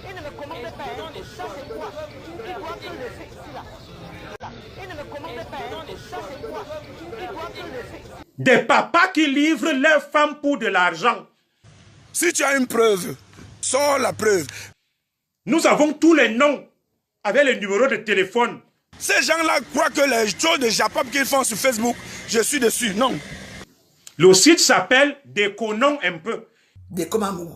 Et ne me commandez pas, hein. Ça c'est quoi? Il doit te laisser ici là. Et ne me commandez pas, hein. Ça c'est quoi? Il doit te laisser ici. Des papas qui livrent leurs femmes pour de l'argent. Si tu as une preuve, sors la preuve. Nous avons tous les noms avec les numéros de téléphone. Ces gens-là croient que les choses de Japap qu'ils font sur Facebook, je suis dessus. Non. Le site s'appelle Déconnons un peu. Décomamou.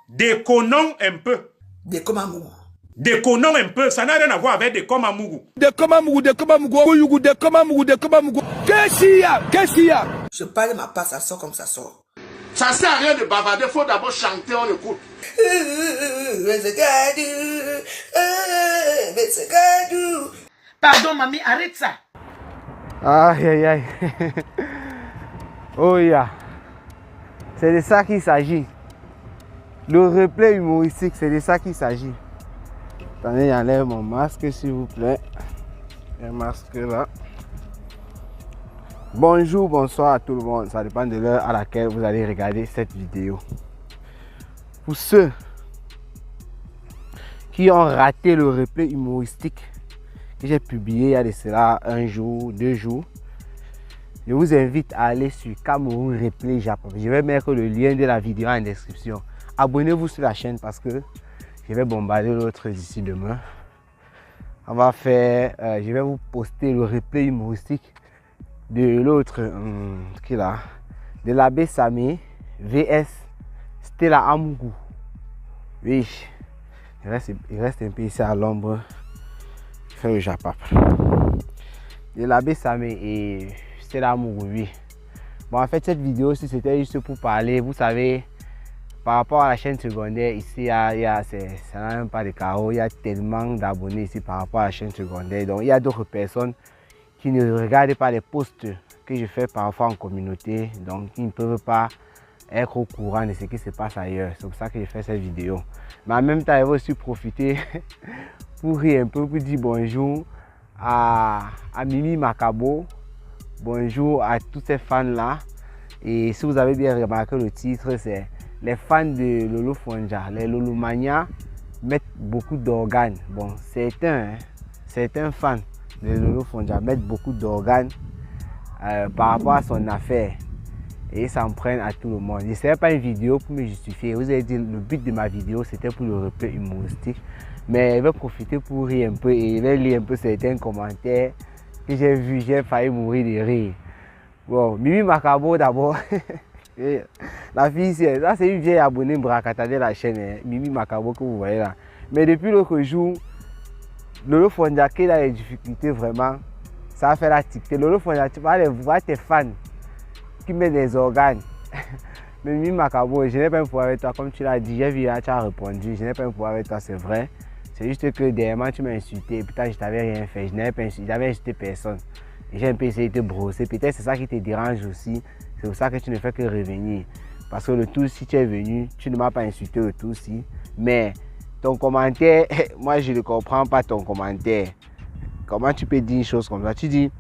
Déconnons un peu. Décomamou. Déconnons un peu, ça n'a rien à voir avec Décomamougou. Décomamou, Décomamou, Décomamou, Décomamou. Qu'est-ce qu'il y a? Je parle ma part, ça sort comme ça sort. Ça sert à rien de bavarder, faut d'abord chanter, on écoute. Pardon, mamie, arrête ça. Aïe aïe aïe. Oh yeah. C'est de ça qu'il s'agit. Le replay humoristique, c'est de ça qu'il s'agit. Attendez, j'enlève mon masque s'il vous plaît. Un masque là. Bonjour, bonsoir à tout le monde. Ça dépend de l'heure à laquelle vous allez regarder cette vidéo. Pour ceux qui ont raté le replay humoristique que j'ai publié il y a de cela un jour, 2 jours, je vous invite à aller sur Cameroun Replay Japon. Je vais mettre le lien de la vidéo en description. Abonnez-vous sur la chaîne parce que je vais bombarder l'autre d'ici demain. On va faire, je vais vous poster le replay humoristique de l'autre, qui là, de l'abbé Samé vs Stella Amougou. Oui, il reste un peu ici à l'ombre. Je fais le Japap. De l'abbé Samé et Stella Amougou, oui. Bon, en fait, cette vidéo, si c'était juste pour parler, vous savez, par rapport à la chaîne secondaire, ici, ça n'a même pas de carreau. Il y a tellement d'abonnés ici par rapport à la chaîne secondaire. Donc, il y a d'autres personnes qui ne regardent pas les posts que je fais parfois en communauté. Donc, qui ne peuvent pas être au courant de ce qui se passe ailleurs. C'est pour ça que je fais cette vidéo. Mais en même temps, je vais aussi profiter pour rire un peu, pour dire bonjour à Mimi Makabo. Bonjour à tous ces fans-là. Et si vous avez bien remarqué le titre, c'est les fans de Lolo Fonja. Les Lolomania mettent beaucoup d'organes. Bon, certains fans de Lolo Fonja mettent beaucoup d'organes par rapport à son affaire. Et s'en prennent à tout le monde. Ce n'est pas une vidéo pour me justifier. Vous avez dit le but de ma vidéo c'était pour le replay humoristique. Mais je vais profiter pour rire un peu et je vais lire un peu certains commentaires que j'ai vus. J'ai failli mourir de rire. Bon, Mimi Makabo d'abord. La fille, ça c'est une vieille abonnée bracata de la chaîne. Hein. Mimi Makabo que vous voyez là. Mais depuis l'autre jour, Lolo Fonja qui a des difficultés vraiment, ça a fait la tic. Lolo Fonja, tu vas aller voir tes fans qui mettent des organes. Mais Mimi Makabo, je n'ai pas un pouvoir avec toi, comme tu l'as dit, j'ai vu, tu as répondu, je n'ai pas un pouvoir avec toi, c'est vrai. C'est juste que dernièrement tu m'as insulté, et putain je t'avais rien fait, je n'avais pas insulté, j'avais insulté personne. J'ai un peu essayé de te brosser, peut-être c'est ça qui te dérange aussi, c'est pour ça que tu ne fais que revenir. Parce que le tout, si tu es venu, tu ne m'as pas insulté le tout, si. Mais ton commentaire, moi je ne comprends pas ton commentaire. Comment tu peux dire une chose comme ça? Tu dis,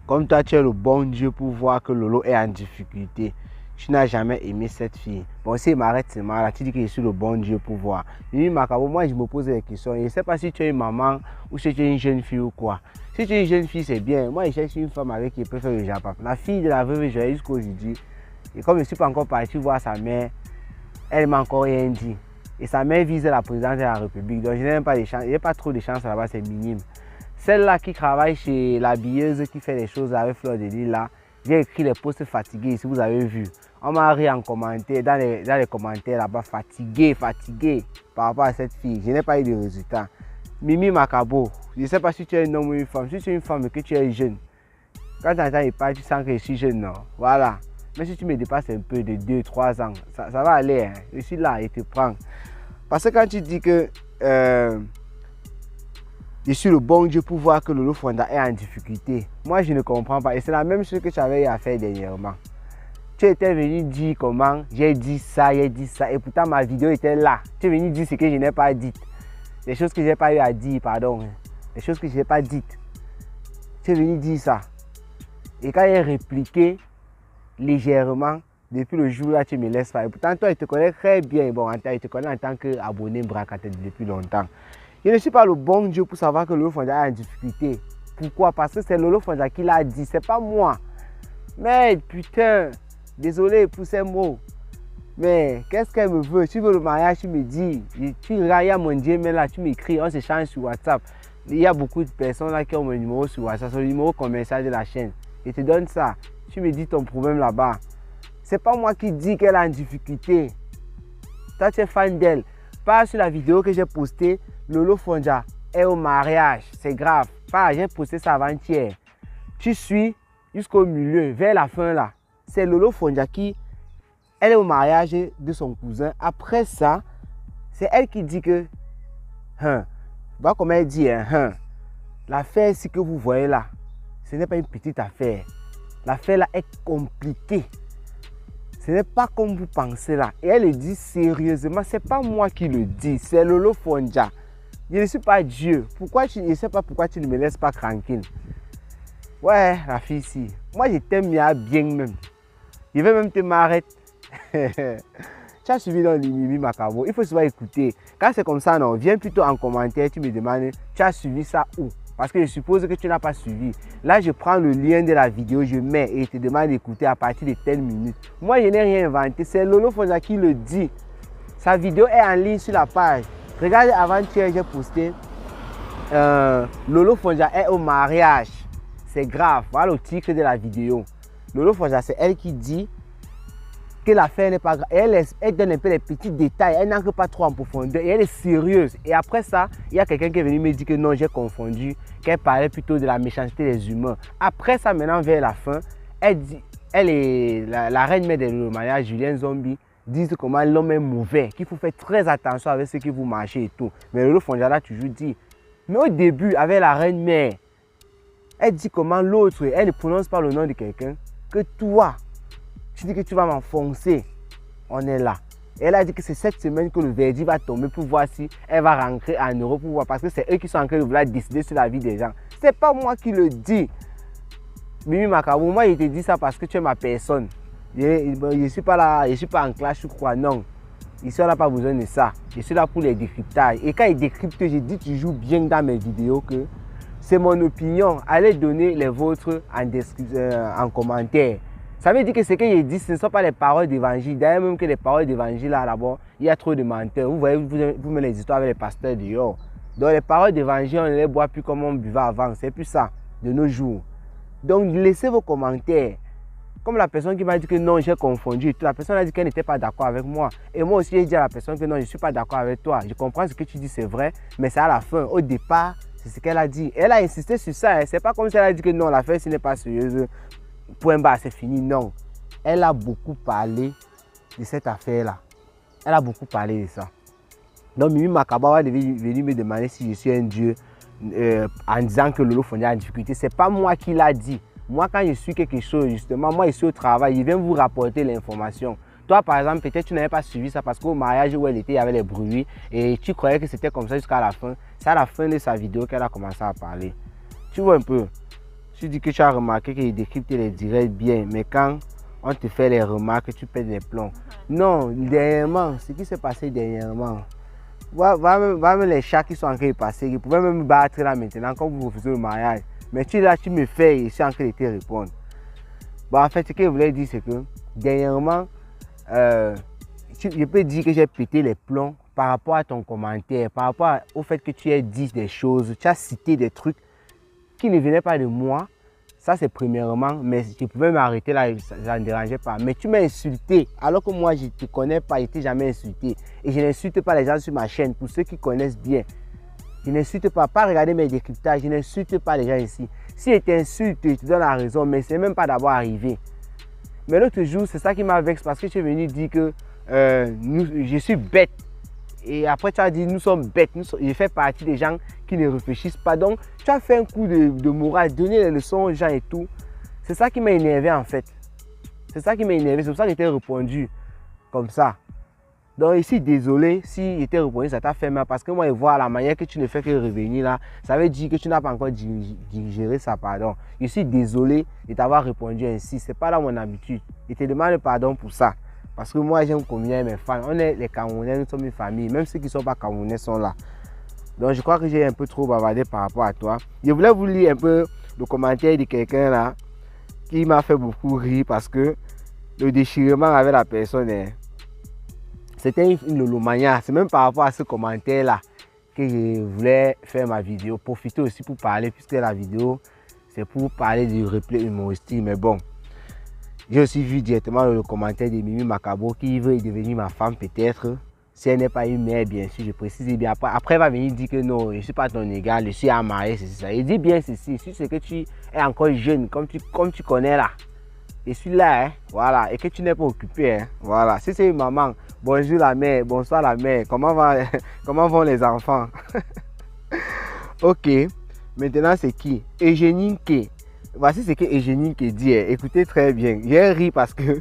comme toi tu es le bon Dieu pour voir que Lolo est en difficulté. Tu n'as jamais aimé cette fille. Bon, si il m'arrête seulement là, tu dis que je suis le bon Dieu pour voir. Mimi Makabo, moi je me pose des questions. Je ne sais pas si tu es une maman ou si tu es une jeune fille ou quoi. Si tu es une jeune fille, c'est bien. Moi je cherche une femme avec qui peut faire le Japap. La fille de la veuve, je vais jusqu'aujourd'hui. Et comme je ne suis pas encore parti voir sa mère, elle ne m'a encore rien dit. Et sa mère vise la présidence de la République. Donc je n'ai même pas de chance. Il n'y a pas trop de chance là-bas, c'est minime. Celle-là qui travaille chez l'habilleuse, qui fait les choses avec Fleur de Lille là, j'ai écrit les posts fatigués, si vous avez vu. On m'a ri en commentaire, dans les commentaires là-bas, fatigué par rapport à cette fille. Je n'ai pas eu de résultat. Mimi Makabo, je ne sais pas si tu es un homme ou une femme. Si tu es une femme et que tu es jeune, quand tu entends parler, tu sens que je suis jeune, non? Voilà. Mais si tu me dépasses un peu de 2-3 ans, ça va aller. Hein. Je suis là et te prends. Parce que quand tu dis que je suis le bon Dieu pour voir que Lolo Fonja est en difficulté, moi je ne comprends pas. Et c'est la même chose que tu avais à faire dernièrement. Tu étais venu dire comment j'ai dit ça, et pourtant ma vidéo était là. Tu es venu dire ce que je n'ai pas dit. Des choses que je n'ai pas eu à dire, pardon. Des choses que je n'ai pas dites. Tu es venu dire ça. Et quand j'ai répliqué légèrement, Depuis le jour là, tu me laisses pas. Et pourtant, toi, il te connaît très bien. Bon, il te connaît en tant qu'abonné Brakatel depuis longtemps. Je ne suis pas le bon Dieu pour savoir que Lolo Fonja est en difficulté. Pourquoi? Parce que c'est Lolo Fonja qui l'a dit, c'est pas moi. Mais putain, désolé pour ces mots. Mais qu'est-ce qu'elle me veut? Tu veux le mariage, tu me dis. Tu rayes mon Dieu, mais là, tu m'écris, on s'échange sur WhatsApp. Il y a beaucoup de personnes là qui ont mon numéro sur WhatsApp, c'est le numéro commercial de la chaîne. Je te donne ça. Tu me dis ton problème là-bas. C'est pas moi qui dis qu'elle est en difficulté. Toi, tu es fan d'elle. Pas sur la vidéo que j'ai postée, Lolo Fonja est au mariage. C'est grave. Pas, j'ai posté ça avant-hier. Tu suis jusqu'au milieu, vers la fin là. C'est Lolo Fonja qui, elle est au mariage de son cousin. Après ça, c'est elle qui dit que, bah, comme elle dit, l'affaire ici que vous voyez là, ce n'est pas une petite affaire. L'affaire là est compliquée. Ce n'est pas comme vous pensez là. Et elle le dit sérieusement. Ce n'est pas moi qui le dis. C'est Lolo Fonja. Je ne suis pas Dieu. Je ne sais pas pourquoi tu ne me laisses pas tranquille. Ouais, la fille ici. Moi, je t'aime bien même. Je vais même te m'arrêter. Tu as suivi dans l'Imimi Macabo. Il faut souvent écouter. Quand c'est comme ça, non, viens plutôt en commentaire. Tu me demandes, tu as suivi ça où? Parce que je suppose que tu n'as pas suivi. Là, je prends le lien de la vidéo, je mets et je te demande d'écouter à partir de telle minute. Moi, je n'ai rien inventé. C'est Lolo Fonja qui le dit. Sa vidéo est en ligne sur la page. Regardez, avant-hier, j'ai posté Lolo Fonja est au mariage. C'est grave. Voilà le titre de la vidéo. Lolo Fonja, c'est elle qui dit que l'affaire n'est pas grave. Elle donne un peu les petits détails. Elle n'entre pas trop en profondeur. Et elle est sérieuse. Et après ça, il y a quelqu'un qui est venu me dire que non, j'ai confondu. Qu'elle parlait plutôt de la méchanceté des humains. Après ça, maintenant, vers la fin, elle dit, elle est la reine mère de mariage, Julien Zombie, disent comment l'homme est mauvais, qu'il faut faire très attention avec ce que vous mangez et tout. Mais Lolo Fonja a toujours dit. Mais au début, avec la reine mère, elle dit comment l'autre, elle ne prononce pas le nom de quelqu'un, que toi, tu dis que tu vas m'enfoncer. On est là. Elle a dit que c'est cette semaine que le verdict va tomber pour voir si elle va rentrer en Europe pour voir. Parce que c'est eux qui sont en train de vouloir décider sur la vie des gens. C'est pas moi qui le dis. Mimi Macabo, moi je te dis ça parce que tu es ma personne. Je suis pas là, je suis pas en clash ou quoi, non. Ici on n'a pas besoin de ça. Je suis là pour les décryptages. Et quand ils décryptent, je dis toujours bien dans mes vidéos que c'est mon opinion. Allez donner les vôtres en commentaire. Ça veut dire que ce que je dis, ce ne sont pas les paroles d'évangile. D'ailleurs, même que les paroles d'évangile, là-bas, il y a trop de menteurs. Vous voyez, vous mettez les histoires avec les pasteurs dehors. Donc, les paroles d'évangile, on ne les boit plus comme on buvait avant. C'est plus ça, de nos jours. Donc, laissez vos commentaires. Comme la personne qui m'a dit que non, j'ai confondu. La personne a dit qu'elle n'était pas d'accord avec moi. Et moi aussi, j'ai dit à la personne que non, je ne suis pas d'accord avec toi. Je comprends ce que tu dis, c'est vrai. Mais c'est à la fin. Au départ, c'est ce qu'elle a dit. Elle a insisté sur ça. Hein. C'est pas comme si elle a dit que non, l'affaire, ce n'est pas sérieuse. Point bas, c'est fini. Non. Elle a beaucoup parlé de cette affaire-là. Elle a beaucoup parlé de ça. Donc, Mimi Macabo est venu me demander si je suis un dieu en disant que Lolo Fonja a en difficulté. Ce n'est pas moi qui l'a dit. Moi, quand je suis quelque chose, justement, moi, je suis au travail. Je viens vous rapporter l'information. Toi, par exemple, peut-être tu n'avais pas suivi ça parce qu'au mariage où elle était, il y avait les bruits et tu croyais que c'était comme ça jusqu'à la fin. C'est à la fin de sa vidéo qu'elle a commencé à parler. Tu vois un peu. Tu dis que tu as remarqué qu'il décrypte les directs bien, mais quand on te fait les remarques, tu pètes les plombs. Non, dernièrement, ce qui s'est passé dernièrement, même les chats qui sont en train de passer, ils pouvaient même me battre là maintenant quand vous refusez le mariage. Mais tu là, tu me fais et je suis en train de te répondre. Bon, en fait, ce que je voulais dire, c'est que dernièrement, je peux dire que j'ai pété les plombs par rapport à ton commentaire, par rapport au fait que tu as dit des choses, tu as cité des trucs qui ne venaient pas de moi. Ça, c'est premièrement, mais je pouvais m'arrêter là, ça ne dérangeait pas. Mais tu m'as insulté, alors que moi, je ne te connais pas, je ne t'ai jamais insulté. Et je n'insulte pas les gens sur ma chaîne, pour ceux qui connaissent bien. Je n'insulte pas regarder mes décryptages, je n'insulte pas les gens ici. Si je t'insulte, je te donne la raison, mais ce n'est même pas d'abord arrivé. Mais l'autre jour, c'est ça qui m'a vexé, parce que tu es venu dire que je suis bête. Et après, tu as dit, nous sommes bêtes. Je fais partie des gens qui ne réfléchissent pas. Donc, tu as fait un coup de morale, donner les leçons aux gens et tout. C'est ça qui m'a énervé en fait. C'est ça qui m'a énervé. C'est pour ça que je t'ai répondu comme ça. Donc ici, désolé si il était répondu, ça t'a fait mal parce que moi, je vois la manière que tu ne fais que revenir là, ça veut dire que tu n'as pas encore digéré ça, pardon. Je suis désolé de t'avoir répondu ainsi, c'est pas là mon habitude. Je te demande pardon pour ça. Parce que moi, j'aime combien mes fans. On est les Camerounais, nous sommes une famille. Même ceux qui ne sont pas Camerounais sont là. Donc je crois que j'ai un peu trop bavardé par rapport à toi. Je voulais vous lire un peu le commentaire de quelqu'un là qui m'a fait beaucoup rire parce que le déchirement avec la personne, c'était une lolomania. C'est même par rapport à ce commentaire là que je voulais faire ma vidéo. Profiter aussi pour parler puisque la vidéo c'est pour parler du replay humoristique. Mais bon, j'ai aussi vu directement le commentaire de Mimi Macabo qui veut devenir ma femme peut-être. Si elle n'est pas une mère, bien sûr, je précise bien. Après, elle va venir dire que non, je ne suis pas ton égal, je suis à marier, c'est ça. Il dit bien ceci, si c'est que tu es encore jeune, comme tu connais là. Je suis là, hein, voilà, et que tu n'es pas occupé, hein, voilà. Si c'est une maman, bonjour la mère, bonsoir la mère, comment vont les enfants? Ok, maintenant c'est qui? Eugénie K. Voici ce que Eugénie K dit, hein. Écoutez très bien. J'ai ri parce que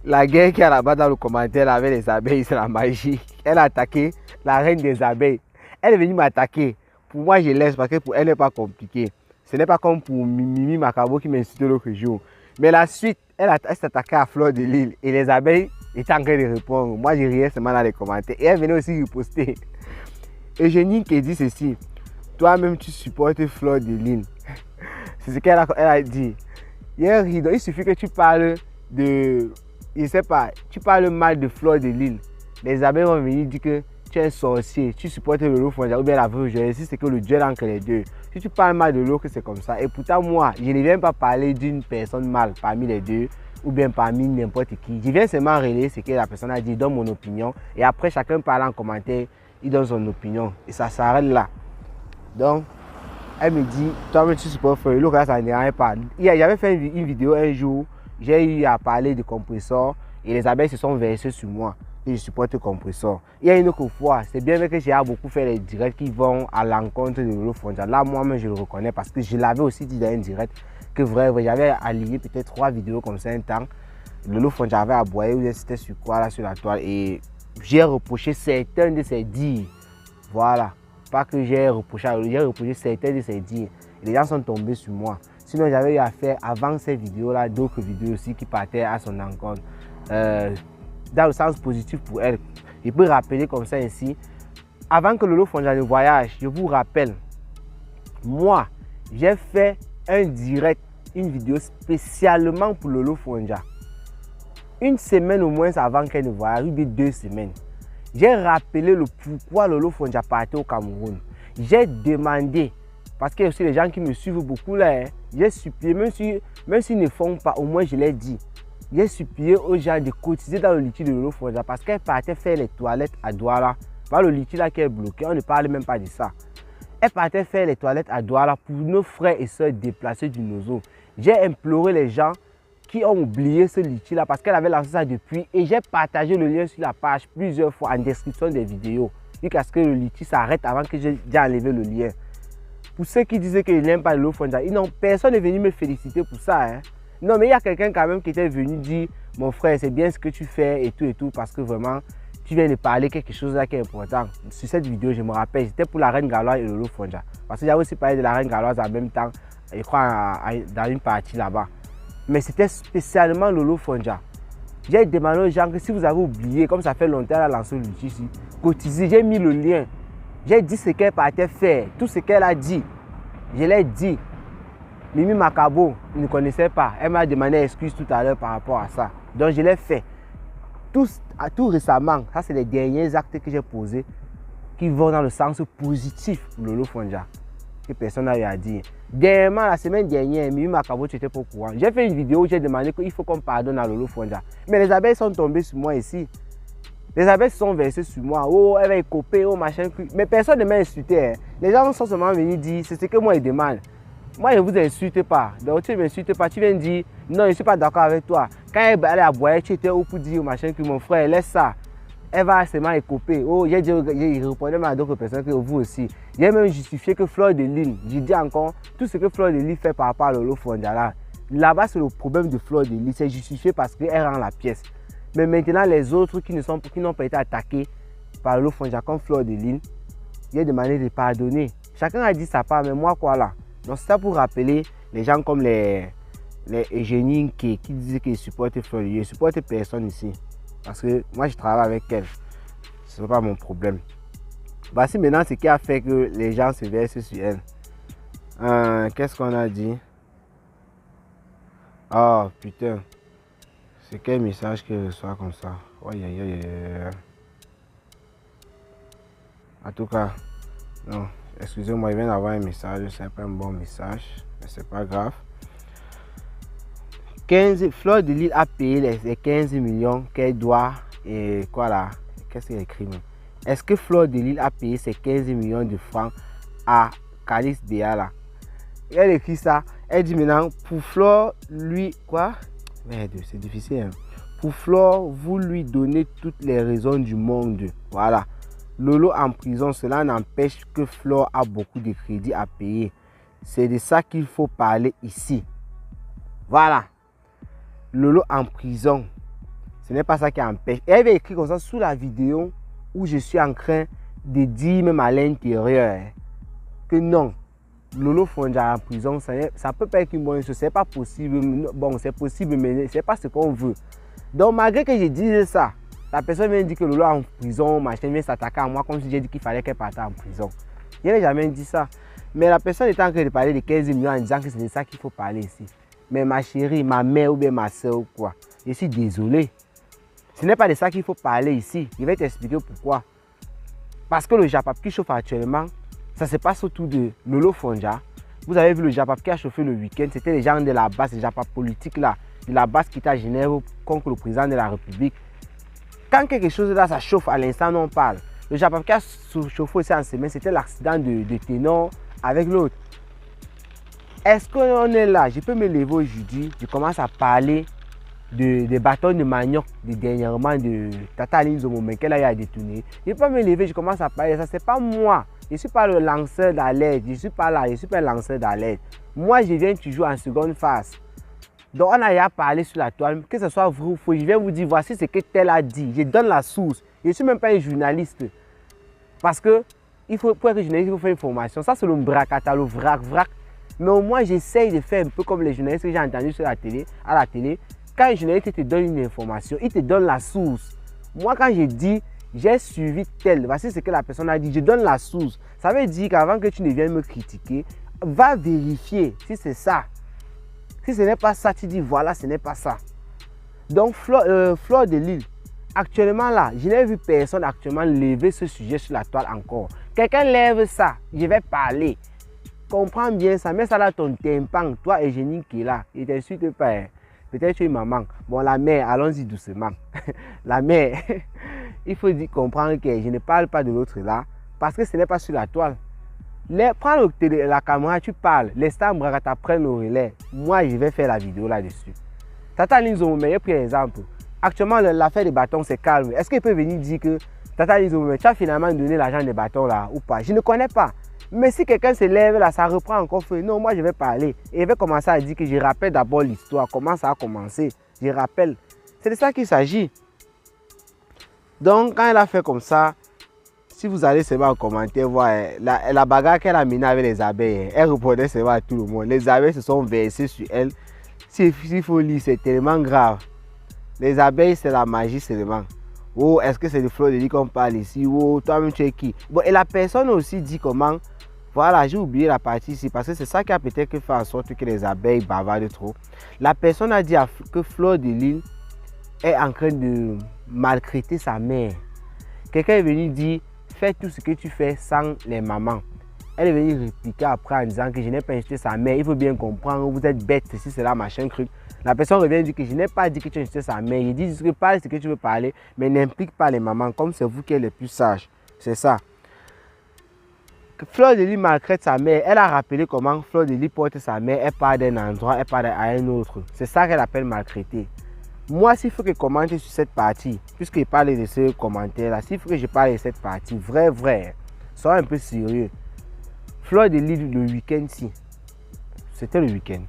la guerre qui est là-bas dans le commentaire avec les abeilles, c'est la magie. Elle a attaqué la reine des abeilles. Elle est venue m'attaquer. Pour moi, je laisse parce que pour elle n'est pas compliqué. Ce n'est pas comme pour Mimi Macabo qui m'a insulté l'autre jour. Mais la suite, elle s'est attaquée à Fleur de Lille et les abeilles étaient en train de répondre. Moi, j'ai riais seulement dans les commentaires. Et elle venait aussi riposter. Eugénie qui dit ceci. Toi-même, tu supportes Fleur de Lille. C'est ce qu'elle a dit. Il suffit que tu parles de... Je ne sais pas, tu parles mal de Fleur de Lille. Les abeilles vont venir dire que tu es un sorcier, tu supportes le loup Fonja ou bien la veuve Joyeux, c'est que le Dieu est entre les deux. Si tu parles mal de l'eau, que c'est comme ça. Et pourtant, moi, je ne viens pas parler d'une personne mal parmi les deux ou bien parmi n'importe qui. Je viens seulement relayer ce que la personne a dit, donne mon opinion. Et après, chacun parle en commentaire, il donne son opinion. Et ça s'arrête là. Donc, elle me dit, toi-même tu supportes le loup, ça ne dérange pas. J'avais fait une vidéo un jour. J'ai eu à parler de compresseur et les abeilles se sont versées sur moi et je supporte le compresseur. Il y a une autre fois, c'est bien vrai que j'ai beaucoup fait les directs qui vont à l'encontre de Lolo Fonja. Là, moi-même, je le reconnais parce que je l'avais aussi dit dans un direct que j'avais allié peut-être 3 vidéos comme ça un temps. Lolo Fonja avait aboyé ou c'était sur quoi là sur la toile et j'ai reproché certains de ses dires. Voilà, pas que j'ai reproché certains de ses dires. Et les gens sont tombés sur moi. Sinon, j'avais eu à faire avant ces vidéos-là, d'autres vidéos aussi qui partaient à son encontre. Dans le sens positif pour elle. Je peux rappeler comme ça ici. Avant que Lolo Fonja ne voyage, je vous rappelle, moi, j'ai fait un direct, une vidéo spécialement pour Lolo Fonja. Une semaine au moins avant qu'elle ne voyage, ou bien 2 semaines. J'ai rappelé le pourquoi Lolo Fonja partait au Cameroun. J'ai demandé, parce qu'il y a aussi les gens qui me suivent beaucoup là, hein, j'ai supplié, même s'ils ne font pas, au moins je l'ai dit. J'ai supplié aux gens de cotiser dans le litige de Lolo Fonja parce qu'elle partait faire les toilettes à Douala. Par le litige là qui est bloqué, on ne parle même pas de ça. Elle partait faire les toilettes à Douala pour nos frères et soeurs déplacés du Nozo. J'ai imploré les gens qui ont oublié ce litige là parce qu'elle avait lancé ça depuis et j'ai partagé le lien sur la page plusieurs fois en description des vidéos. Jusqu'à ce que le litige s'arrête avant que j'ai enlevé le lien. Pour ceux qui disaient qu'ils n'aiment pas Lolo Fonja, personne n'est venu me féliciter pour ça. Hein. Non, mais il y a quelqu'un quand même qui était venu dire, mon frère, c'est bien ce que tu fais et tout, parce que vraiment, tu viens de parler quelque chose là qui est important. Sur cette vidéo, je me rappelle, c'était pour la Reine Galoise et Lolo Fonja. Parce que j'avais aussi parlé de la Reine Galoise en même temps, je crois, dans une partie là-bas. Mais c'était spécialement Lolo Fonja. J'ai demandé aux gens que si vous avez oublié, comme ça fait longtemps qu'elle a lancé le litige ici, cotisez, j'ai mis le lien. J'ai dit ce qu'elle partait faire, tout ce qu'elle a dit. Je l'ai dit. Mimi Macabo ne connaissait pas. Elle m'a demandé excuse tout à l'heure par rapport à ça. Donc je l'ai fait. Tout récemment, ça c'est les derniers actes que j'ai posés qui vont dans le sens positif pour Lolo Fonja. Que personne n'a eu à dire. Dernièrement, la semaine dernière, Mimi Macabo, tu étais pas au courant. J'ai fait une vidéo où j'ai demandé qu'il faut qu'on pardonne à Lolo Fonja. Mais les abeilles sont tombées sur moi ici. Les abeilles se sont versées sur moi. Oh, elle va écoper, oh, machin. Mais personne ne m'a insulté. Hein. Les gens sont seulement venus dire, c'est ce que moi je demande. Moi, je ne vous insulte pas. Donc, tu ne m'insultes pas. Tu viens de dire, non, je ne suis pas d'accord avec toi. Quand elle est à boire, tu étais où pour dire, machin, que mon frère, laisse ça. Elle va seulement écoper. Oh, j'ai dit, il répondait à d'autres personnes que vous aussi. J'ai même justifié que Fleur de Lille, je dis encore, tout ce que Fleur de Lille fait par rapport à Lolo Fonja là, là-bas, c'est le problème de Fleur de Lille. C'est justifié parce qu'elle rend la pièce. Mais maintenant, les autres qui n'ont pas été attaqués par Lolo Fonja comme Fleur de Lys, il a demandé de pardonner. Chacun a dit sa part, mais moi quoi là? Donc c'est ça pour rappeler les gens comme les Eugénie qui disaient qu'ils supportent Fleur de Lys. Je ne supporte personne ici. Parce que moi je travaille avec elle. Ce n'est pas mon problème. Voici maintenant ce qui a fait que les gens se versent sur elle. Qu'est-ce qu'on a dit? Oh putain. C'est quel message qu'elle reçoit comme ça? En tout cas, non, excusez-moi, il vient d'avoir un message, c'est pas un bon message, mais c'est pas grave. Fleur de Lys a payé les 15 millions qu'elle doit, et quoi là? Qu'est-ce qu'il a écrit? Est-ce que Fleur de Lys a payé ses 15 millions de francs à Calice Béala? Elle écrit ça, elle dit maintenant, pour Fleur, lui, quoi? Merde, c'est difficile. Hein? Pour Fleur, vous lui donnez toutes les raisons du monde. Voilà. Lolo en prison, cela n'empêche que Fleur a beaucoup de crédits à payer. C'est de ça qu'il faut parler ici. Voilà. Lolo en prison. Ce n'est pas ça qui empêche. Elle avait écrit comme ça sous la vidéo où je suis en train de dire même à l'intérieur que non. Lolo Fonja en prison, ça peut pas être une bonne chose. C'est pas possible. Bon, c'est possible, mais c'est pas ce qu'on veut. Donc malgré que je dise ça, la personne vient dire que Lolo en prison, machin vient s'attaquer à moi comme si j'ai dit qu'il fallait qu'elle parte en prison. Je n'ai jamais dit ça. Mais la personne est en train de parler de 15 millions en disant que c'est de ça qu'il faut parler ici. Mais ma chérie, ma mère ou bien ma soeur ou quoi, je suis désolé. Ce n'est pas de ça qu'il faut parler ici. Je vais t'expliquer pourquoi. Parce que le Japap qui chauffe actuellement, ça se passe autour de Lolo Fonja. Vous avez vu le Japap qui a chauffé le week-end, c'était les gens de la base, les Japap politiques là, de la base qui était à Genève contre le président de la République. Quand quelque chose là, ça chauffe à l'instant, on parle. Le Japap qui a chauffé aussi en semaine, c'était l'accident de Ténor avec l'autre. Est-ce qu'on est là? Je peux me lever aujourd'hui, je commence à parler des bâtons de manioc de dernièrement de Tata Aline Zomomé qu'elle a détourné. Je peux me lever, je commence à parler de ça. C'est pas moi. Je ne suis pas le lanceur d'alerte. Je ne suis pas là. Je ne suis pas un lanceur d'alerte. Moi, je viens toujours en seconde phase. Donc, on a déjà parlé sur la toile. Que ce soit vrai ou faux, je viens vous dire voici ce que tel a dit. Je donne la source. Je ne suis même pas un journaliste. Parce que pour être journaliste, il faut faire une formation. Ça, c'est le bracata, le vrac. Mais au moins, j'essaye de faire un peu comme les journalistes que j'ai entendus sur la télé, à la télé. Quand un journaliste te donne une information, il te donne la source. Moi, quand je dis j'ai suivi tel, voici ce que la personne a dit, je donne la source. Ça veut dire qu'avant que tu ne viennes me critiquer, va vérifier si c'est ça. Si ce n'est pas ça, tu dis voilà, ce n'est pas ça. Donc, Fleur de Lys, actuellement là, je n'ai vu personne actuellement lever ce sujet sur la toile encore. Quelqu'un lève ça, je vais parler. Comprends bien ça, mets ça dans ton tympan, toi Eugénie qui est là, il ne t'insulte pas. Peut-être tu es maman. Bon, la mère, allons-y doucement. La mère, il faut comprendre que je ne parle pas de l'autre là, parce que ce n'est pas sur la toile. Prends la caméra, tu parles. Les stars Bragata prennent le relais. Moi, je vais faire la vidéo là-dessus. Tata Aline Zomomé, j'ai pris l'exemple. Actuellement, l'affaire des bâtons, c'est calme. Est-ce qu'il peut venir dire que Tata Aline Zomomé, tu as finalement donné l'argent des bâtons là ou pas? Je ne connais pas. Mais si quelqu'un se lève là, ça reprend encore feu. Non, moi je vais parler. Et je vais commencer à dire que je rappelle d'abord l'histoire, comment ça a commencé. Je rappelle. C'est de ça qu'il s'agit. Donc quand elle a fait comme ça, si vous allez seulement en commentaire voir la bagarre qu'elle a menée avec les abeilles, elle répondait seulement à tout le monde. Les abeilles se sont versées sur elle. S'il faut lire, c'est tellement grave. Les abeilles, c'est la magie seulement. Oh, est-ce que c'est de Fleur de Lys qu'on parle ici? Oh, toi-même tu es qui? Bon, et la personne aussi dit comment. Voilà, j'ai oublié la partie ici parce que c'est ça qui a peut-être fait en sorte que les abeilles bavardent trop. La personne a dit que Fleur de Lys est en train de maltraiter sa mère. Quelqu'un est venu dire fais tout ce que tu fais sans les mamans. Elle est venue répliquer après en disant que je n'ai pas insulté sa mère. Il faut bien comprendre, vous êtes bête, ceci, cela, machin, truc. La personne revient dire que je n'ai pas dit que tu as insulté sa mère. Il dit que parle ce que tu veux parler, mais n'implique pas les mamans, comme c'est vous qui êtes les plus sages. C'est ça. Fleur de Lys maltraite sa mère. Elle a rappelé comment Fleur de Lys porte sa mère. Elle part d'un endroit, elle part à un autre. C'est ça qu'elle appelle maltraiter. Moi, s'il faut que je commente sur cette partie, puisqu'il parle de ce commentaire-là, s'il faut que je parle de cette partie, vrai, sois un peu sérieux. Fleur de Lys le week-end-ci, c'était le week-end.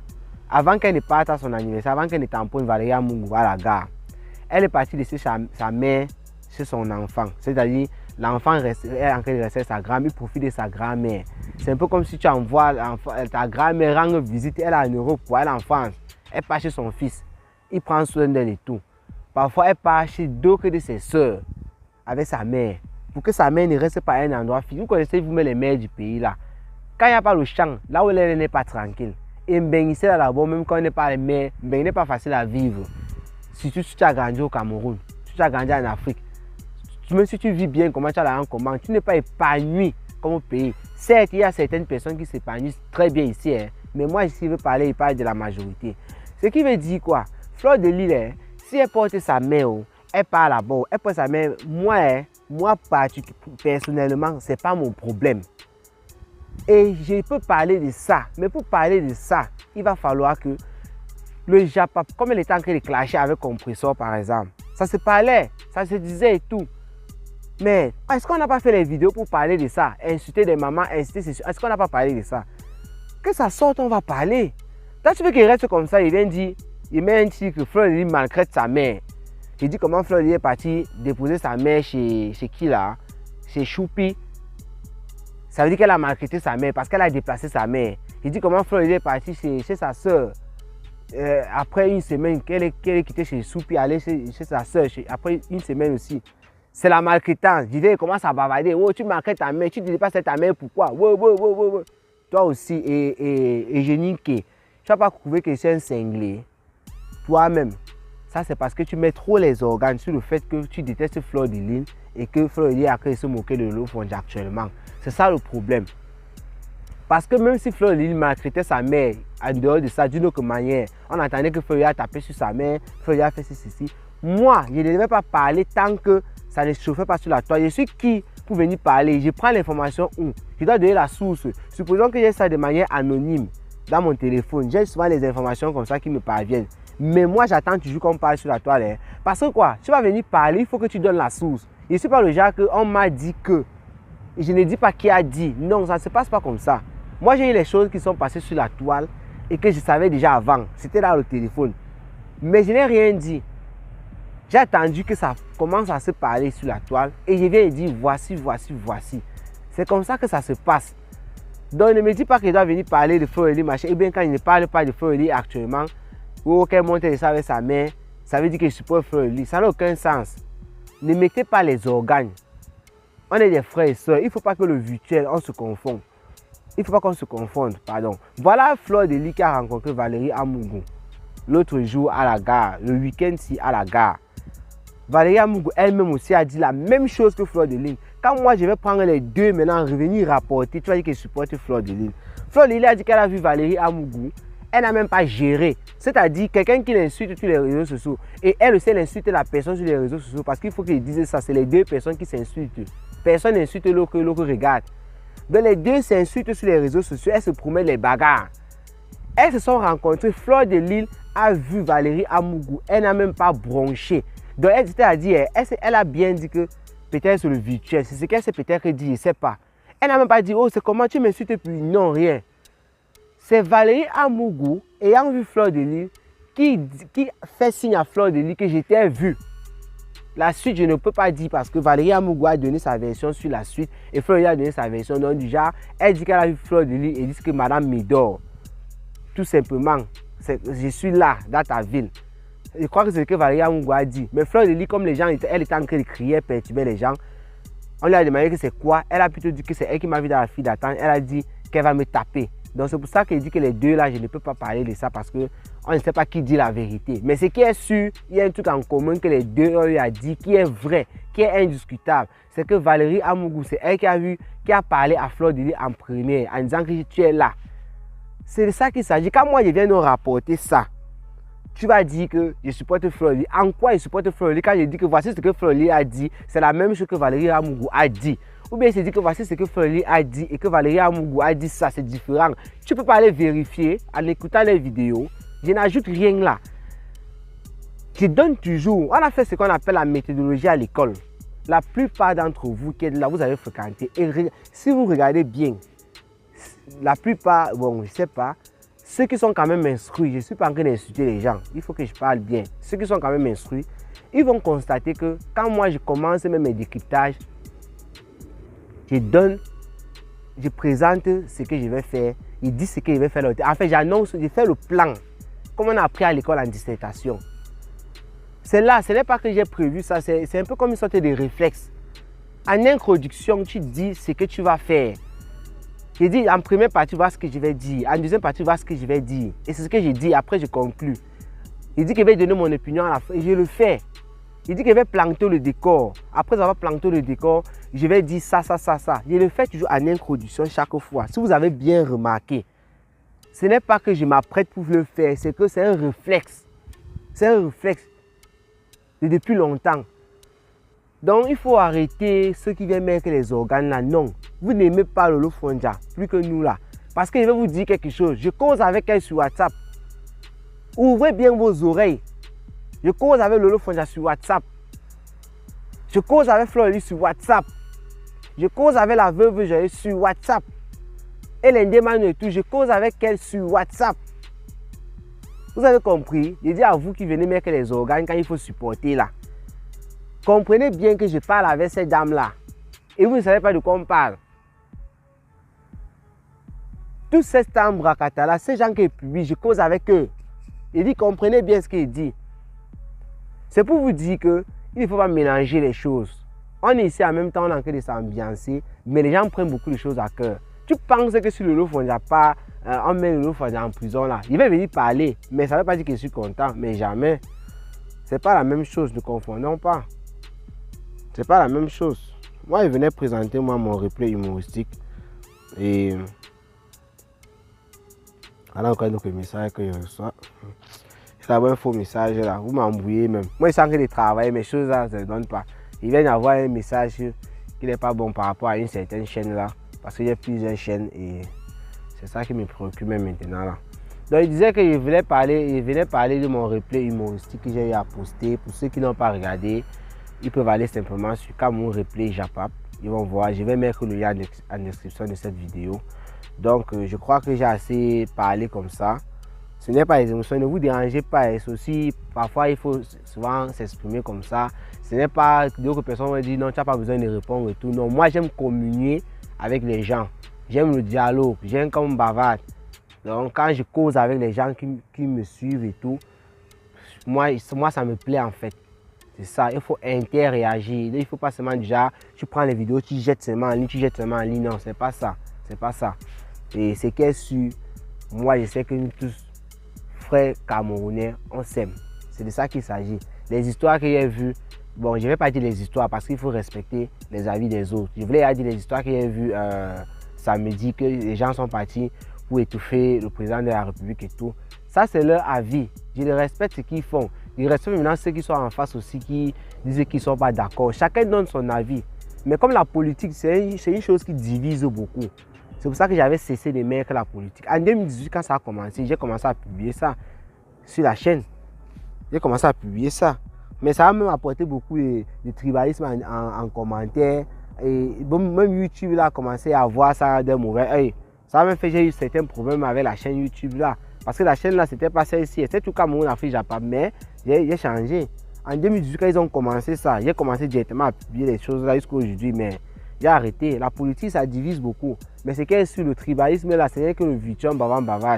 Avant qu'elle ne parte à son anniversaire, avant qu'elle ne tamponne Valérie Mungu à la gare, elle est partie laisser sa mère chez son enfant. C'est-à-dire, l'enfant est en train de rester sa grand-mère, il profite de sa grand-mère. C'est un peu comme si tu envoies ta grand-mère rendre visite, elle est en Europe pour l'enfance. Elle part chez son fils, il prend soin d'elle et tout. Parfois, elle part chez d'autres de ses soeurs avec sa mère. Pour que sa mère ne reste pas à un endroit fixe. Vous connaissez vous-même les mères du pays là. Quand il n'y a pas le champ, là où elle n'est pas tranquille. Et ici là-bas, même quand on n'est pas les mères, n'est pas facile à vivre. Surtout si tu as grandi au Cameroun, si tu as grandi en Afrique. Même si tu vis bien, comment tu as la rendre comment, tu n'es pas épanoui comme au pays. Certes, il y a certaines personnes qui s'épanouissent très bien ici, hein, mais moi ici, je veux parler, il parle de la majorité. Ce qui veut dire quoi? Fleur de Lys, hein, si elle porte sa mère, elle part là-bas, elle porte sa mère, moi personnellement, ce n'est pas mon problème. Et je peux parler de ça, mais pour parler de ça, il va falloir que le Japon, comme elle était en train de clasher avec Compressor par exemple, ça se parlait, ça se disait et tout. Mais est-ce qu'on n'a pas fait les vidéos pour parler de ça? Insulter des mamans, insulter ces choses. Est-ce qu'on n'a pas parlé de ça? Que ça sorte, on va parler. Quand tu veux qu'il reste comme ça, il vient dire, il met un titre que Fleur de Lys maltraite sa mère. Il dit comment Fleur de Lys est partie déposer sa mère chez qui là? Chez Choupi. Ça veut dire qu'elle a maltraité sa mère parce qu'elle a déplacé sa mère. Il dit comment Fleur de Lys est partie chez sa soeur. Après une semaine, qu'elle est quittée chez Choupi, aller chez sa soeur. Après une semaine aussi. C'est la maltraitance. Je dis, il commence à bavarder. Oh, tu maltraites ta mère, tu ne dis pas c'est ta mère, pourquoi? Toi aussi, et je nie que tu n'as pas trouvé que c'est un cinglé. Toi-même. Ça, c'est parce que tu mets trop les organes sur le fait que tu détestes Fleur de Lys et que Fleur de Lys a créé se moquer de l'Ofondja actuellement. C'est ça le problème. Parce que même si Fleur de Lys maltraitait sa mère, en dehors de ça, d'une autre manière, on entendait que Fleur de Lys a tapé sur sa mère, Fleur de Lys a fait ceci. Moi, je ne devais pas parler tant que ça ne chauffait pas sur la toile. Je suis qui pour venir parler? Je prends l'information où? Je dois donner la source. Supposons que j'ai ça de manière anonyme dans mon téléphone. J'ai souvent les informations comme ça qui me parviennent. Mais moi, j'attends toujours qu'on parle sur la toile. Hein. Parce que quoi? Tu vas venir parler, il faut que tu donnes la source. Je ne suis pas le genre qu'on m'a dit que. Et je ne dis pas qui a dit. Non, ça ne se passe pas comme ça. Moi, j'ai eu les choses qui sont passées sur la toile et que je savais déjà avant. C'était dans le téléphone. Mais je n'ai rien dit. J'ai attendu que ça commence à se parler sur la toile et je viens et dire voici. C'est comme ça que ça se passe. Donc ne me dis pas que je dois venir parler de Fleur de Lys machin. Et bien quand il ne parle pas de Fleur de Lys actuellement, ou qu'elle monte ça avec sa mère, ça veut dire que je supporte Fleur de Lys. Ça n'a aucun sens. Ne mettez pas les organes. On est des frères et sœurs. Il ne faut pas que le virtuel, on se confonde. Il ne faut pas qu'on se confonde, pardon. Voilà Fleur de Lys qui a rencontré Valérie Amougou l'autre jour à la gare, le week-end-ci à la gare. Valérie Amougou elle-même aussi a dit la même chose que Fleur de Lys. Quand moi je vais prendre les deux maintenant, revenir rapporter, tu vas dire que je supporte Fleur de Lys. Fleur de Lys a dit qu'elle a vu Valérie Amougou, elle n'a même pas géré. C'est-à-dire quelqu'un qui l'insulte sur les réseaux sociaux et elle aussi elle insulte la personne sur les réseaux sociaux parce qu'il faut qu'ils disent ça, c'est les deux personnes qui s'insultent. Personne n'insulte l'autre regarde. Donc les deux s'insultent sur les réseaux sociaux, elles se promettent les bagarres. Elles se sont rencontrées, Fleur de Lys a vu Valérie Amougou, elle n'a même pas bronché. Donc elle s'était dit, elle a bien dit que peut-être sur le virtuel, c'est ce qu'elle s'est peut-être dit, je ne sais pas. Elle n'a même pas dit, oh c'est comment tu m'insultes puis non, rien. C'est Valérie Amougou, ayant vu Fleur de Lys, qui fait signe à Fleur de Lys que j'étais vu. La suite, je ne peux pas dire parce que Valérie Amougou a donné sa version sur la suite et Fleur de Lys a donné sa version. Donc du genre, elle dit qu'elle a vu Fleur de Lys et dit que madame m'adore. Tout simplement, je suis là, dans ta ville. Je crois que c'est ce que Valérie Amougou a dit. Mais Fleur de Lys, comme les gens, elle était en train de crier, perturber les gens. On lui a demandé que c'est quoi. Elle a plutôt dit que c'est elle qui m'a vu dans la file d'attente. Elle a dit qu'elle va me taper. Donc c'est pour ça qu'elle dit que les deux là, je ne peux pas parler de ça parce qu'on ne sait pas qui dit la vérité. Mais ce qui est sûr, il y a un truc en commun que les deux on lui a dit, qui est vrai, qui est indiscutable. C'est que Valérie Amougou, c'est elle qui a vu, qui a parlé à Fleur de Lys en premier, en disant que tu es là. C'est de ça qu'il s'agit. Quand moi je viens nous rapporter ça, tu vas dire que je supporte Fleur de Lys. En quoi je supporte Fleur de Lys? Quand je dis que voici ce que Fleur de Lys a dit, c'est la même chose que Valérie Amougou a dit. Ou bien je dis que voici ce que Fleur de Lys a dit et que Valérie Amougou a dit ça, c'est différent. Tu peux pas aller vérifier en écoutant les vidéos. Je n'ajoute rien là. Je donne toujours. On a fait ce qu'on appelle la méthodologie à l'école. La plupart d'entre vous qui êtes là, vous avez fréquenté. Et si vous regardez bien, la plupart, bon, je sais pas, ceux qui sont quand même instruits, je ne suis pas en train d'insulter les gens, il faut que je parle bien. Ceux qui sont quand même instruits, ils vont constater que quand moi je commence même mes décryptages, je présente ce que je vais faire, ils disent ce que je vais faire. En fait, j'annonce, je fais le plan, comme on a appris à l'école en dissertation. C'est là, ce n'est pas que j'ai prévu ça, c'est un peu comme une sorte de réflexe. En introduction, tu dis ce que tu vas faire. Je dis en première partie, voilà ce que je vais dire. En deuxième partie, voilà ce que je vais dire. Et c'est ce que je dis, après je conclus. Il dit que je vais donner mon opinion à la fin et je le fais. Il dit que je vais planter le décor. Après avoir planté le décor, je vais dire ça. Je le fais toujours en introduction chaque fois. Si vous avez bien remarqué, ce n'est pas que je m'apprête pour le faire, c'est que c'est un réflexe. C'est un réflexe de depuis longtemps. Donc il faut arrêter ceux qui viennent mettre les organes là. Non, vous n'aimez pas Lolo Fonja plus que nous là. Parce que je vais vous dire quelque chose. Je cause avec elle sur WhatsApp. Ouvrez bien vos oreilles. Je cause avec Lolo Fonja sur WhatsApp. Je cause avec Florly sur WhatsApp. Je cause avec la veuve Joël sur WhatsApp. Et l'Indéman et tout, je cause avec elle sur WhatsApp. Vous avez compris? Je dis à vous qui venez mettre les organes quand il faut supporter là. Comprenez bien que je parle avec ces dames-là. Et vous ne savez pas de quoi on parle. Tous ces bracata-là, ces gens qui publient, je cause avec eux. Il dit, comprenez bien ce qu'il dit. C'est pour vous dire qu'il ne faut pas mélanger les choses. On est ici en même temps, on est en train de s'ambiancer, mais les gens prennent beaucoup de choses à cœur. Tu penses que si le Lolo Fonja pas, on met le Lolo Fonja en prison là, il va venir parler, mais ça ne veut pas dire que je suis content, mais jamais. C'est pas la même chose, ne confondons pas. C'est pas la même chose. Moi, il venait présenter mon replay humoristique et alors encore d'autres messages que je reçois. C'est un faux message là, vous m'embrouillez même. Moi, je suis en train de travailler, mes choses là, ça ne donne pas. Il vient d'avoir un message qui n'est pas bon par rapport à une certaine chaîne là, parce qu'il y a plusieurs chaînes et c'est ça qui me préoccupe même maintenant là. Donc, il disait qu'il venait parler de mon replay humoristique que j'ai eu à poster. Pour ceux qui n'ont pas regardé, ils peuvent aller simplement sur Cameroun Replay Japap. Ils vont voir, je vais mettre le lien en description de cette vidéo. Donc, je crois que j'ai assez parlé comme ça. Ce n'est pas les émotions, ne vous dérangez pas. C'est aussi, parfois, il faut souvent s'exprimer comme ça. Ce n'est pas d'autres personnes vont dire non, tu n'as pas besoin de répondre et tout. Non, moi, j'aime communier avec les gens. J'aime le dialogue, j'aime comme bavarde. Donc, quand je cause avec les gens qui me suivent et tout, moi, ça me plaît en fait. C'est ça, il faut interréagir. Il ne faut pas seulement déjà, tu prends les vidéos, tu jettes seulement en ligne, Non, c'est pas ça. C'est pas ça. Et c'est qu'elle su, moi, je sais que nous tous, frères camerounais, on s'aime. C'est de ça qu'il s'agit. Les histoires que j'ai vues, bon, je ne vais pas dire les histoires parce qu'il faut respecter les avis des autres. Je voulais dire les histoires que j'ai vues samedi, que les gens sont partis pour étouffer le président de la République et tout. Ça, c'est leur avis. Je respecte ce qu'ils font. Je respecte maintenant ceux qui sont en face aussi, qui disent qu'ils ne sont pas d'accord. Chacun donne son avis. Mais comme la politique, c'est une chose qui divise beaucoup. C'est pour ça que j'avais cessé de mettre la politique. En 2018, quand ça a commencé, j'ai commencé à publier ça sur la chaîne. J'ai commencé à publier ça. Mais ça a même apporté beaucoup de tribalisme en commentaire. Et même YouTube là, a commencé à voir ça d'un mauvais œil. Ça a même fait j'ai eu certains problèmes avec la chaîne YouTube là. Parce que la chaîne là, c'était pas celle-ci. C'était tout Cameroun Afrique Japap. Mais j'ai changé. En 2018, quand ils ont commencé ça, j'ai commencé directement à publier les choses là jusqu'à aujourd'hui. Mais j'ai arrêté. La politique, ça divise beaucoup. Mais c'est qu'elle sur le tribalisme là, c'est que le vition bavard.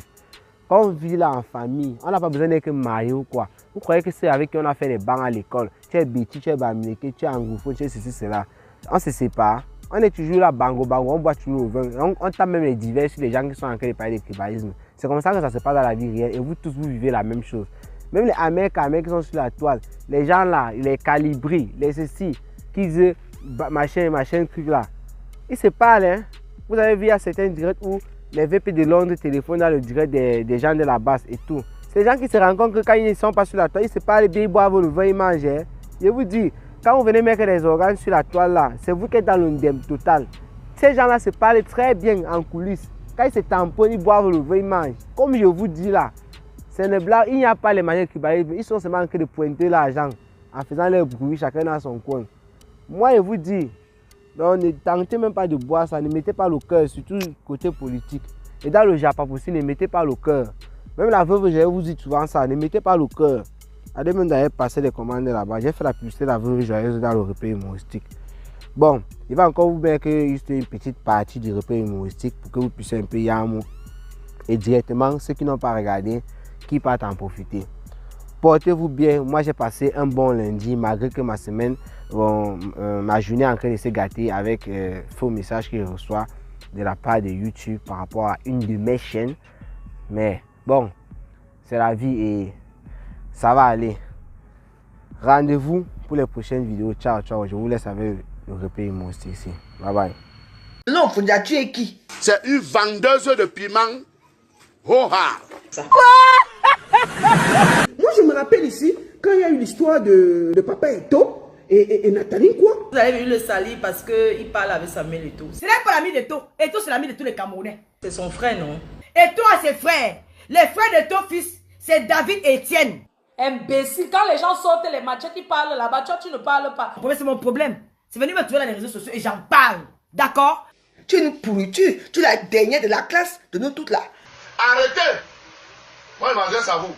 Quand on vit là en famille, on n'a pas besoin d'être marié ou quoi. Vous croyez que c'est avec qui on a fait les bancs à l'école? Tu es Béti, tu es Bamileke, tu es Angoufo, tu es ceci, cela. On se sépare. On est toujours là, bango, on boit toujours le vin. On tape même les divers sur les gens qui sont en train de parler de tribalisme. C'est comme ça que ça se passe dans la vie réelle. Et vous tous, vous vivez la même chose. Même les Américains qui sont sur la toile, les gens là, les calibris, les ceci, qui disent machin, truc là. Ils se parlent, hein. Vous avez vu à certains directs où les VP de Londres téléphonent dans le direct des gens de la base et tout. C'est les gens qui se rendent compte que quand ils ne sont pas sur la toile, ils se parlent bien, ils boivent le vin, ils mangent. Hein. Je vous dis, quand vous venez mettre les organes sur la toile là, c'est vous qui êtes dans l'undem total. Ces gens là se parlent très bien en coulisses. Quand ils se tamponnent, ils boivent le vin, ils mangent. Comme je vous dis là, c'est une blague, il n'y a pas les manières qui baillent, ils sont seulement en train de pointer l'argent en faisant leur bruit, chacun dans son coin. Moi je vous dis, donc, ne tentez même pas de boire ça, ne mettez pas le cœur, surtout côté politique. Et dans le Japon aussi, ne mettez pas le cœur. Même la veuve, je vous dis souvent ça, ne mettez pas le cœur. Adem d'ailleurs passer des commandes là-bas. J'ai fait la publicité de la Veuve Joyeuse dans le replay humoristique. Bon, il va encore vous mettre juste une petite partie du replay humoristique pour que vous puissiez un peu y aller. Et directement, ceux qui n'ont pas regardé, qui partent en profiter. Portez-vous bien. Moi, j'ai passé un bon lundi, malgré que ma semaine, ma journée est en train de se gâter avec faux messages que je reçois de la part de YouTube par rapport à une de mes chaînes. Mais bon, c'est la vie et ça va aller. Rendez-vous pour les prochaines vidéos. Ciao, ciao. Je vous laisse avec le replay humoristique ici. Bye bye. Non, Fondia, tu es qui? C'est une vendeuse de piment. Oh ha! Moi, je me rappelle ici, quand il y a eu l'histoire de Papa Eto et Nathalie, quoi. Vous avez vu le salir parce qu'il parle avec Samuel Eto. Ce n'est pas l'ami d'Eto. Eto, c'est l'ami de tous les Camerounais. C'est son frère, non? Eto a ses frères. Les frères de ton fils, c'est David et Étienne. Imbécile, quand les gens sortent les matchs qui parlent là-bas, toi tu ne parles pas. C'est mon problème. C'est venu me trouver dans les réseaux sociaux et j'en parle. D'accord? Tu es une pourriture. Tu es la dernière de la classe de nous toutes là. Arrêtez! Moi, je m'adresse à vous.